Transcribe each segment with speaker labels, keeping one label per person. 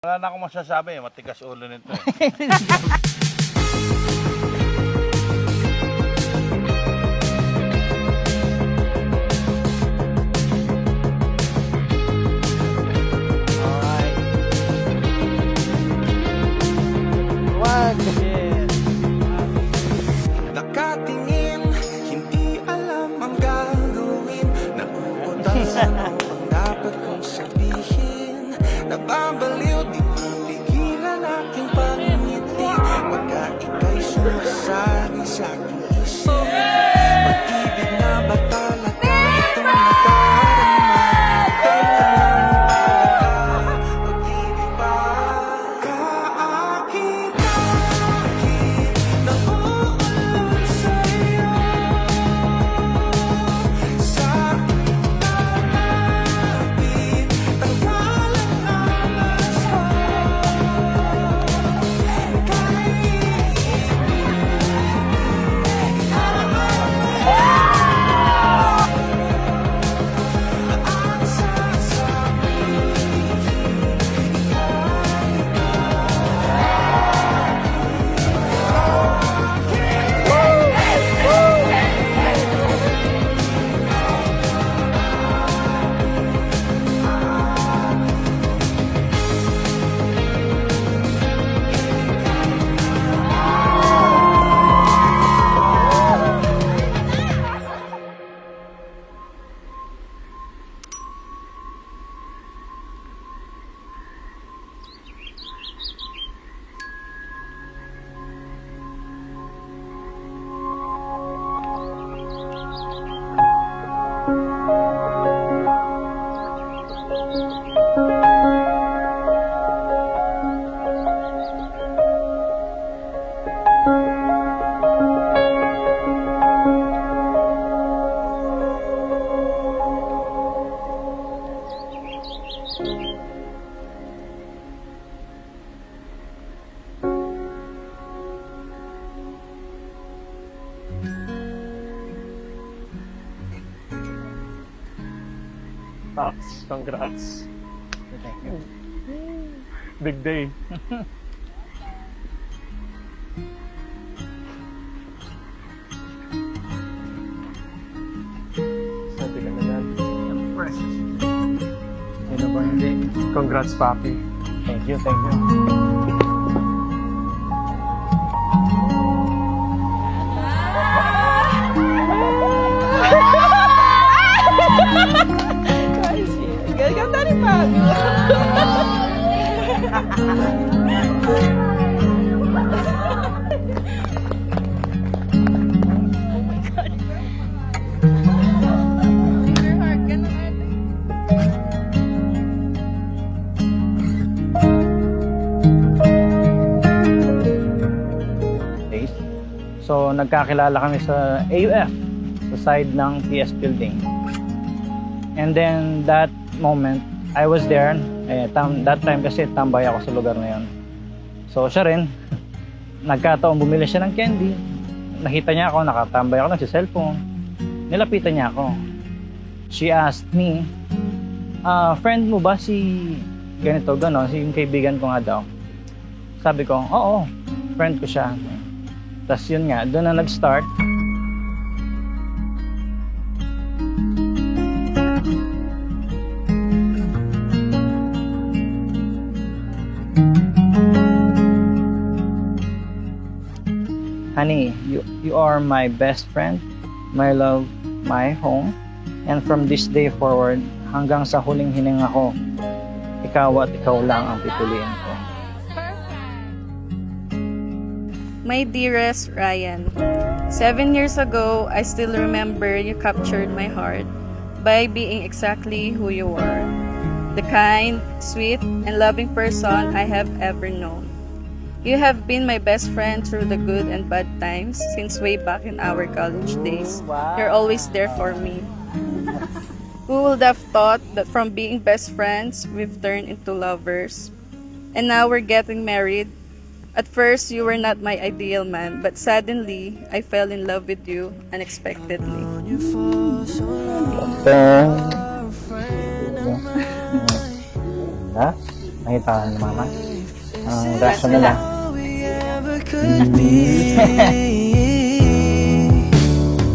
Speaker 1: Wala na akong masasabi, matigas ulo nito eh.
Speaker 2: Alright. One.
Speaker 3: Nakatingin, hindi alam ang gagawin. Nauutal ano ang dapat kong sabihin. Nababaliw, di mapigilan aking pangiti. Pagka ika'y sumasari sa aking isip. Pag-ibig na ba talaga itong nadarama? Teka lang talaga, pag-ibig ba? Kaakit-akit na uulan sa'yo. Sa aking nalapit, tawalang alas ko.
Speaker 4: Tops, congrats.
Speaker 2: Thank you.
Speaker 4: Big day. Sabi ka na yan.
Speaker 2: Sino ba hindi?
Speaker 4: Congrats, Papi.
Speaker 2: Thank you, thank you.
Speaker 5: Ganda ni Fabio.
Speaker 2: Okay. So, nagkakilala kami sa AUF, sa side ng PS building. And then, that moment, I was there. That time kasi tambay ako sa lugar na yun. So, siya rin, nagkataon bumili siya ng candy. Nakita niya ako, nakatambay ako sa cellphone. Nilapitan niya ako. She asked me, friend mo ba si ganito, gano'n, si yung kaibigan ko nga daw. Sabi ko, oo, friend ko siya. Tapos yun nga, doon na nag-start. Honey, you are my best friend, my love, my home. And from this day forward, hanggang sa huling hininga ko, ikaw at ikaw lang ang pipiliin ko.
Speaker 5: My dearest Ryan, 7 years ago, I still remember you captured my heart by being exactly who you are. The kind, sweet, and loving person I have ever known. You have been my best friend through the good and bad times since way back in our college days. You're always there for me. Who would have thought that from being best friends, we've turned into lovers? And now we're getting married. At first, you were not my ideal man, but suddenly, I fell in love with you unexpectedly.
Speaker 2: Ha? nakita ni Mama. Ang reaction nila.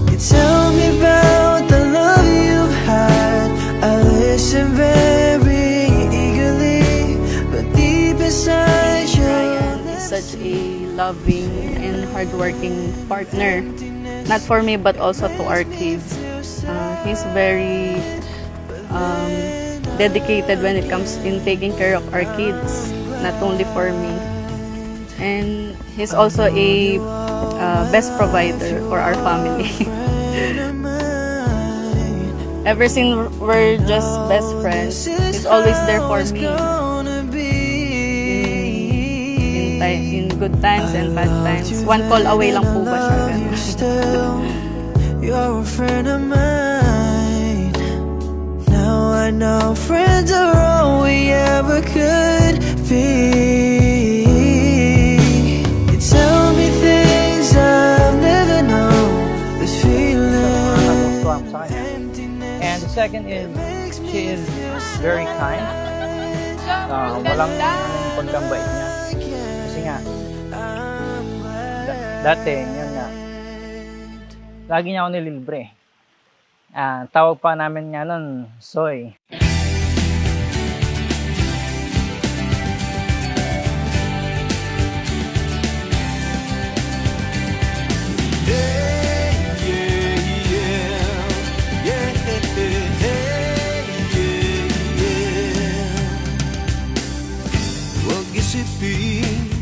Speaker 3: You tell me about the love you've had. I listen very eagerly, but deep inside you.
Speaker 5: Ryan is such a loving and hardworking partner. Not for me, but also to our kids. He's very dedicated when it comes in taking care of our kids, not only for me. And he's also a best provider for our family. Ever since we're just best friends, he's always there for me. In good times and bad times. One call away lang po ba siya? Ganun.
Speaker 3: You're a friend of mine. Now I know friends are all we ever could be. You tell me things I've never known. This feeling.
Speaker 2: Natutuwa ako sa kanya. And the second is, she is very kind. Walang pagkambait niya. Kasi nga, dati, yun nga, lagi niya ako nililibre. Tawag pa namin nga nun, Soy.
Speaker 3: Huwag isipin